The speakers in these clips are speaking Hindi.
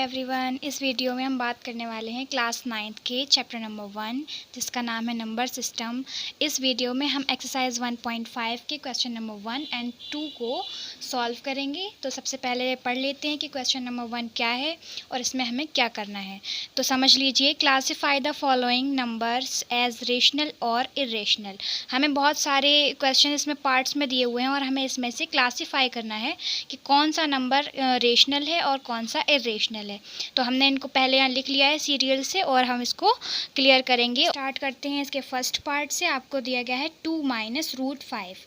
एवरीवन, इस वीडियो में हम बात करने वाले हैं क्लास 9th के चैप्टर नंबर 1 जिसका नाम है नंबर सिस्टम। इस वीडियो में हम एक्सरसाइज 1.5 के क्वेश्चन नंबर 1 एंड 2 को सॉल्व करेंगे। तो सबसे पहले पढ़ लेते हैं कि क्वेश्चन नंबर 1 क्या है और इसमें हमें क्या करना है। तो समझ लीजिए, classify the following numbers as rational और इरेशनल। हमें बहुत सारे क्वेश्चन इसमें पार्ट्स में दिए हुए हैं और हमें इसमें से क्लासीफाई करना है कि कौन सा नंबर रेशनल है और कौन सा इरेशनल है। तो हमने इनको पहले यहाँ लिख लिया है सीरियल से और हम इसको क्लियर करेंगे। स्टार्ट करते हैं इसके फर्स्ट पार्ट से। आपको दिया गया है 2 माइनस रूट 5।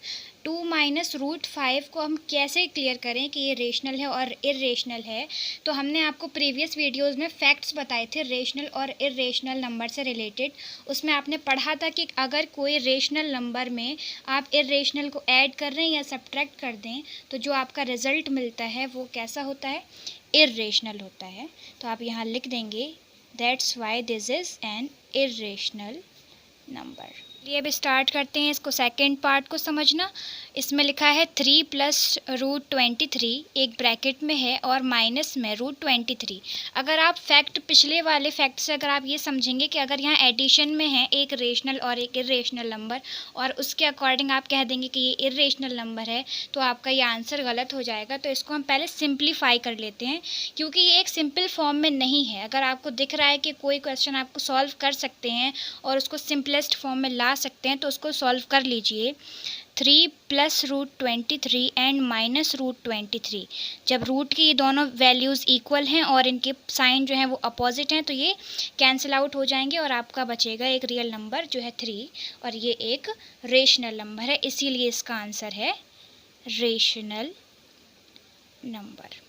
2 माइनस रूट 5 को हम कैसे क्लियर करें कि ये रेशनल है और इरेशनल है। तो हमने आपको प्रीवियस वीडियोस में फैक्ट्स बताए थे रेशनल और इरेशनल नंबर से रिलेटेड। उसमें आपने पढ़ा था कि अगर कोई रेशनल नंबर में आप इरेशनल को ऐड कर रहे हैं या सब्ट्रैक्ट कर दें तो जो आपका रिज़ल्ट मिलता है वो कैसा होता है, इरेशनल होता है। तो आप यहाँ लिख देंगे that's why this is an irrational number. ये अब स्टार्ट करते हैं इसको सेकंड पार्ट को समझना। इसमें लिखा है 3 प्लस रूट 23 एक ब्रैकेट में है और माइनस में रूट 23। अगर आप फैक्ट पिछले वाले फैक्ट से अगर आप ये समझेंगे कि अगर यहाँ एडिशन में है एक रेशनल और एक इरेशनल नंबर और उसके अकॉर्डिंग आप कह देंगे कि ये इरेशनल नंबर है तो आपका ये आंसर गलत हो जाएगा। तो इसको हम पहले सिंप्लीफाई कर लेते हैं क्योंकि ये एक सिंपल फॉर्म में नहीं है। अगर आपको दिख रहा है कि कोई क्वेश्चन आपको सॉल्व कर सकते हैं और उसको सिंपलेस्ट फॉर्म में ला सकते हैं तो उसको सॉल्व कर लीजिए। 3 plus root 23 and minus root 23। जब रूट की दोनों वैल्यूज़ इक्वल हैं और इनके साइन जो हैं वो अपोजिट हैं तो ये कैंसिल आउट हो जाएंगे और आपका बचेगा एक रियल नंबर जो है 3 और ये एक रेशनल नंबर है, इसीलिए इसका आंसर है रेशनल नंबर।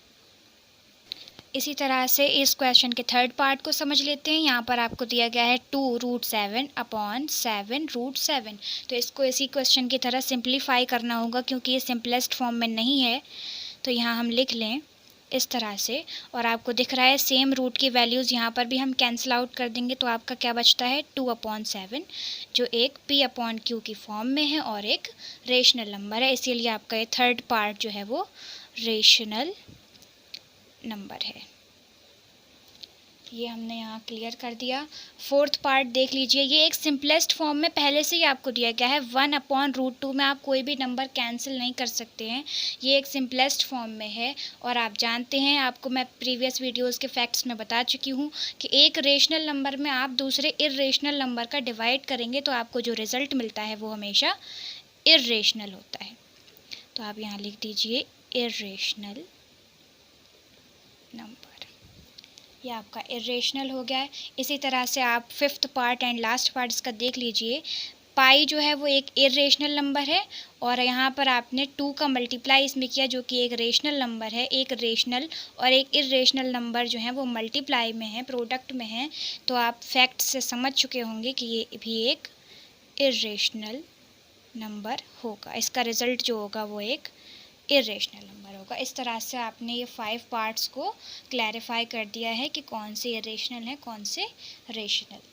इसी तरह से इस क्वेश्चन के थर्ड पार्ट को समझ लेते हैं। यहाँ पर आपको दिया गया है 2 रूट 7 अपॉन 7 रूट 7। तो इसको इसी क्वेश्चन की तरह सिंप्लीफाई करना होगा क्योंकि ये सिंपलेस्ट फॉर्म में नहीं है। तो यहाँ हम लिख लें इस तरह से और आपको दिख रहा है सेम रूट की वैल्यूज़ यहाँ पर भी हम कैंसिल आउट कर देंगे तो आपका क्या बचता है 2/7 जो एक p/q की फॉर्म में है और एक रेशनल नंबर है। इसीलिए आपका ये थर्ड पार्ट जो है वो रेशनल नंबर है। ये हमने यहाँ क्लियर कर दिया। फोर्थ पार्ट देख लीजिए, ये एक सिंपलेस्ट फॉर्म में पहले से ही आपको दिया गया है 1/√2 में आप कोई भी नंबर कैंसिल नहीं कर सकते हैं। ये एक सिंपलेस्ट फॉर्म में है और आप जानते हैं, आपको मैं प्रीवियस वीडियोस के फैक्ट्स में बता चुकी हूँ कि एक रेशनल नंबर में आप दूसरे इरेशनल नंबर का डिवाइड करेंगे तो आपको जो रिज़ल्ट मिलता है वो हमेशा इरेशनल होता है। तो आप यहाँ लिख दीजिए इरेशनल नंबर। ये आपका इरेशनल हो गया है। इसी तरह से आप fifth part and last part इसका देख लीजिए। पाई जो है वो एक इरेशनल नंबर है और यहाँ पर आपने 2 का मल्टीप्लाई इसमें किया जो कि एक रेशनल नंबर है। एक रेशनल और एक इरेशनल नंबर जो है वो मल्टीप्लाई में है, प्रोडक्ट में है। तो आप फैक्ट से समझ चुके होंगे कि ये भी एक इरेशनल नंबर होगा। इसका रिज़ल्ट जो होगा वो एक इरेशनल नंबर होगा। इस तरह से आपने ये 5 पार्ट्स को क्लैरिफाई कर दिया है कि कौन से इरेशनल हैं कौन से रेशनल।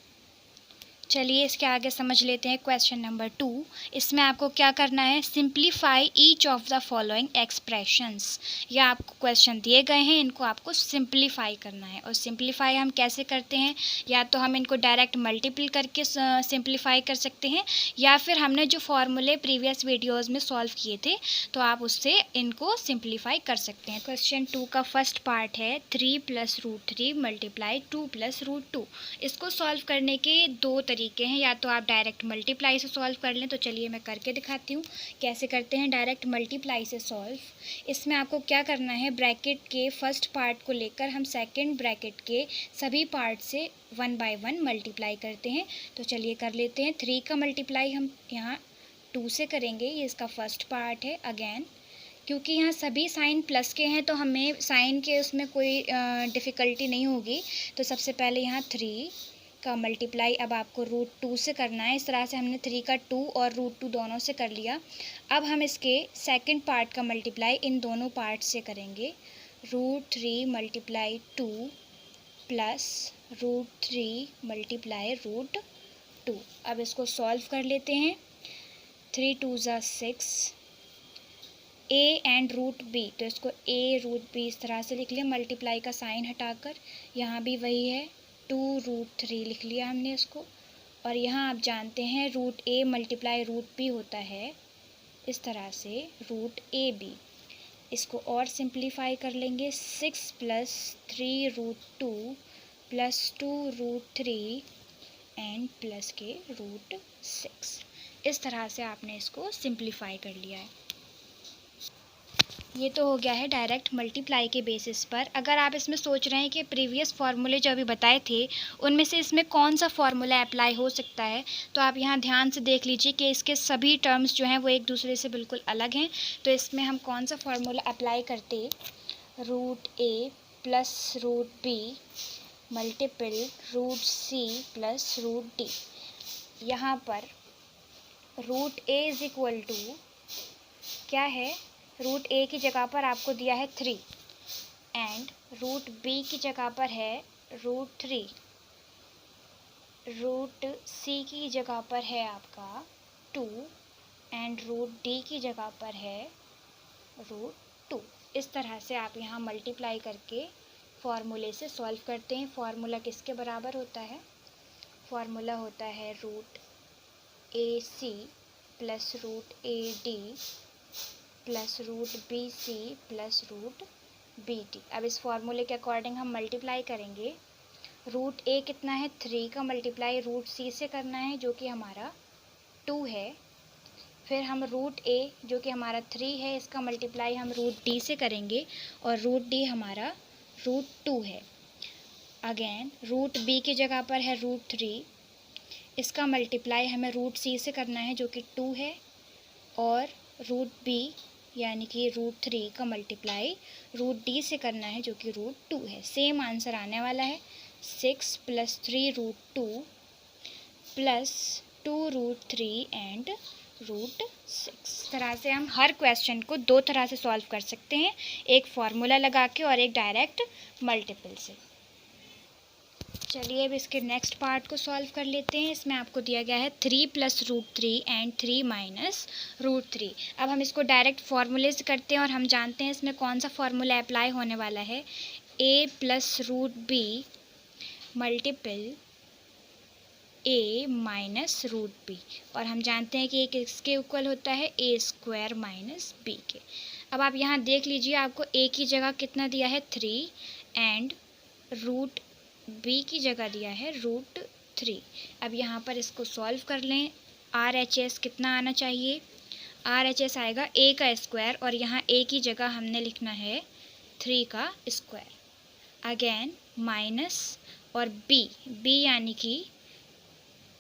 चलिए इसके आगे समझ लेते हैं क्वेश्चन नंबर 2। इसमें आपको क्या करना है, simplify each of the following expressions. या आपको क्वेश्चन दिए गए हैं, इनको आपको सिंप्लीफाई करना है। और सिंप्लीफाई हम कैसे करते हैं, या तो हम इनको डायरेक्ट मल्टीपल करके सिंप्लीफाई कर सकते हैं या फिर हमने जो फॉर्मूले प्रीवियस वीडियोज़ में सॉल्व किए थे तो आप उससे इनको सिंप्लीफाई कर सकते हैं। क्वेश्चन 2 का फर्स्ट पार्ट है 3 plus root 3 multiply 2 plus root 2। इसको सॉल्व करने के दो तरीके हैं, या तो आप डायरेक्ट मल्टीप्लाई से सॉल्व कर लें। तो चलिए मैं करके दिखाती हूँ कैसे करते हैं डायरेक्ट मल्टीप्लाई से सॉल्व। इसमें आपको क्या करना है, ब्रैकेट के फर्स्ट पार्ट को लेकर हम सेकंड ब्रैकेट के सभी पार्ट से 1 बाय 1 मल्टीप्लाई करते हैं। तो चलिए कर लेते हैं। 3 का मल्टीप्लाई हम यहाँ 2 से करेंगे, ये इसका फर्स्ट पार्ट है। अगेन क्योंकि यहाँ सभी साइन प्लस के हैं तो हमें साइन के उसमें कोई डिफ़िकल्टी नहीं होगी। तो सबसे पहले यहाँ 3 का मल्टीप्लाई अब आपको रूट 2 से करना है। इस तरह से हमने 3 का 2 और रूट 2 दोनों से कर लिया। अब हम इसके सेकंड पार्ट का मल्टीप्लाई इन दोनों पार्ट से करेंगे। Root 3 multiply 2 plus root 3 multiply root 2। अब इसको सॉल्व कर लेते हैं। 3 2 ज़ा 6 ए एंड रूट बी, तो इसको ए रूट बी इस तरह से लिख लिया, मल्टीप्लाई का साइन हटाकर। यहाँ भी वही है, 2√3 लिख लिया हमने इसको। और यहाँ आप जानते हैं root A multiply root B होता है, इस तरह से रूट ए बी। इसको और सिंप्लीफाई कर लेंगे, 6 + 3√2 + 2√3 एंड प्लस के √6। इस तरह से आपने इसको सिंप्लीफाई कर लिया है। ये तो हो गया है डायरेक्ट मल्टीप्लाई के बेसिस पर। अगर आप इसमें सोच रहे हैं कि प्रीवियस फार्मूले जो अभी बताए थे उनमें से इसमें कौन सा फार्मूला अप्लाई हो सकता है, तो आप यहाँ ध्यान से देख लीजिए कि इसके सभी टर्म्स जो हैं वो एक दूसरे से बिल्कुल अलग हैं। तो इसमें हम कौन सा फार्मूला अप्लाई करते, root a plus root b multiple root c plus root d. यहाँ पर root a is equal to क्या है, रूट ए की जगह पर आपको दिया है 3 एंड रूट बी की जगह पर है √3, रूट सी की जगह पर है आपका 2 एंड रूट डी की जगह पर है √2। इस तरह से आप यहाँ मल्टीप्लाई करके फॉर्मूले से सॉल्व करते हैं। फार्मूला किसके बराबर होता है, फार्मूला होता है root a c plus root a d plus root b c plus root b t. अब इस फार्मूले के अकॉर्डिंग हम मल्टीप्लाई करेंगे। रूट ए कितना है, 3 का मल्टीप्लाई रूट सी से करना है जो कि हमारा 2 है। फिर हम रूट ए जो कि हमारा 3 है इसका मल्टीप्लाई हम रूट डी से करेंगे और रूट डी हमारा √2 है। अगेन रूट बी की जगह पर है √3, इसका मल्टीप्लाई हमें रूट सी से करना है जो कि 2 है और रूट बी यानी कि √3 का मल्टीप्लाई रूट डी से करना है जो कि √2 है। सेम आंसर आने वाला है, 6 + 3√2 + 2√3 एंड √6। इस तरह से हम हर क्वेश्चन को दो तरह से सॉल्व कर सकते हैं, एक फार्मूला लगा के और एक डायरेक्ट मल्टीपल से। चलिए अब इसके नेक्स्ट पार्ट को सॉल्व कर लेते हैं। इसमें आपको दिया गया है 3 + √3 एंड 3 - √3। अब हम इसको डायरेक्ट फार्मूले से करते हैं और हम जानते हैं इसमें कौन सा फार्मूला अप्लाई होने वाला है, a + √b multiple a - √b। और हम जानते हैं कि एक इसके इक्वल होता है a² - b के। अब आप यहाँ देख लीजिए, आपको a की जगह कितना दिया है 3 एंड रूट b की जगह दिया है √3। अब यहाँ पर इसको सॉल्व कर लें। RHS कितना आना चाहिए, RHS आएगा a का स्क्वायर और यहाँ a की जगह हमने लिखना है 3 का स्क्वायर। अगेन माइनस और b यानी कि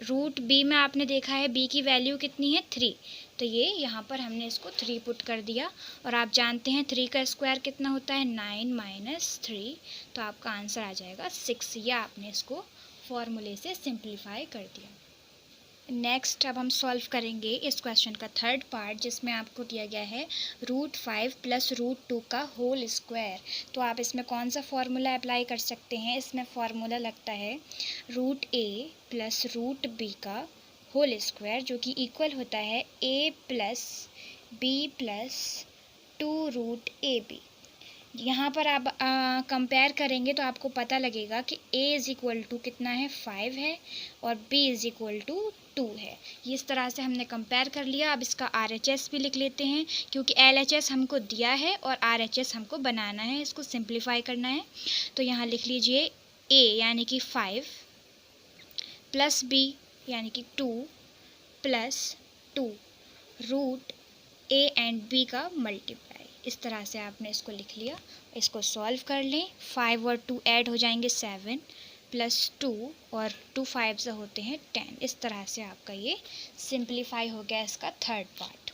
रूट b में आपने देखा है b की वैल्यू कितनी है 3, तो ये यहाँ पर हमने इसको 3 पुट कर दिया। और आप जानते हैं 3 का स्क्वायर कितना होता है 9 - 3, तो आपका आंसर आ जाएगा 6। या आपने इसको फॉर्मूले से सिंप्लीफाई कर दिया। नेक्स्ट अब हम सॉल्व करेंगे इस क्वेश्चन का थर्ड पार्ट, जिसमें आपको दिया गया है √5 + √2 का होल स्क्वायर। तो आप इसमें कौन सा फार्मूला अप्लाई कर सकते हैं, इसमें फार्मूला लगता है root a plus root B का होल स्क्वायर जो कि इक्वल होता है a + b + 2√ab। यहाँ पर आप कंपेयर करेंगे तो आपको पता लगेगा कि a = कितना है 5 है और b = 2 है। ये इस तरह से हमने कंपेयर कर लिया। अब इसका RHS भी लिख लेते हैं क्योंकि LHS हमको दिया है और RHS हमको बनाना है, इसको सिंप्लीफाई करना है। तो यहाँ लिख लीजिए a यानी कि 5 प्लस b यानी कि 2 + 2 रूट a एंड b का मल्टीप्लाई। इस तरह से आपने इसको लिख लिया। इसको सॉल्व कर लें, 5 और 2 ऐड हो जाएंगे 7 + 2 और 2 5 से होते हैं 10। इस तरह से आपका ये सिंप्लीफाई हो गया इसका थर्ड पार्ट।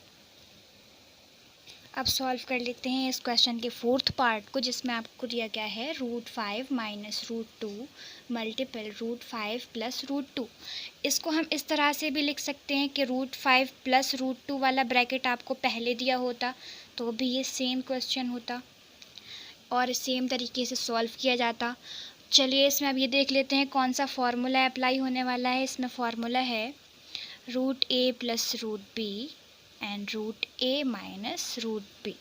अब सॉल्व कर लेते हैं इस क्वेश्चन के फोर्थ पार्ट को, जिसमें आपको दिया गया है √5 - √2 मल्टीपल √5 + √2। इसको हम इस तरह से भी लिख सकते हैं कि √5 + √2 वाला ब्रैकेट आपको पहले दिया होता तो भी ये सेम क्वेश्चन होता और सेम तरीके से सॉल्व किया जाता। चलिए इसमें अब ये देख लेते हैं कौन सा फार्मूला अप्लाई होने वाला है। इसमें फार्मूला है root a + root b and root a minus root b.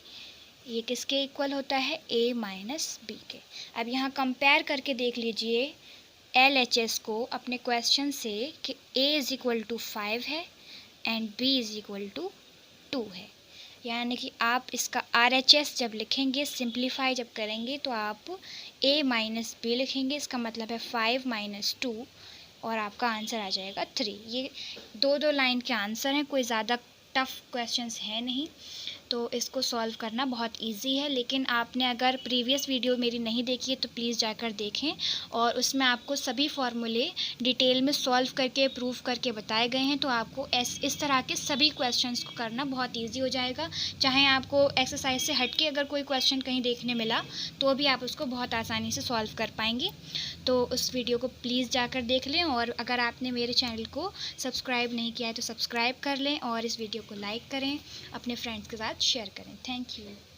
ये किसके इक्वल होता है? a माइनस बी के। अब यहाँ कंपेयर करके देख लीजिए LHS को अपने क्वेश्चन से कि a इज़ इक्वल टू 5 है and b is equal to 2 है। यानी कि आप इसका RHS जब लिखेंगे, सिंप्लीफाई जब करेंगे, तो आप a माइनस बी लिखेंगे। इसका मतलब है 5 माइनस 2 और आपका आंसर आ जाएगा 3। ये दो लाइन के आंसर हैं, कोई ज़्यादा टफ क्वेश्चंस है नहीं, तो इसको सॉल्व करना बहुत इजी है। लेकिन आपने अगर प्रीवियस वीडियो मेरी नहीं देखी है तो प्लीज़ जाकर देखें, और उसमें आपको सभी फार्मूले डिटेल में सॉल्व करके प्रूव करके बताए गए हैं। तो आपको इस तरह के सभी क्वेश्चंस को करना बहुत इजी हो जाएगा। चाहे आपको एक्सरसाइज से हट के अगर कोई क्वेश्चन कहीं देखने मिला तो भी आप उसको बहुत आसानी से सॉल्व कर पाएंगे। तो उस वीडियो को प्लीज़ जाकर देख लें, और अगर आपने मेरे चैनल को सब्सक्राइब नहीं किया है तो सब्सक्राइब कर लें, और इस वीडियो को लाइक करें, अपने फ्रेंड्स के साथ शेयर करें। Thank you.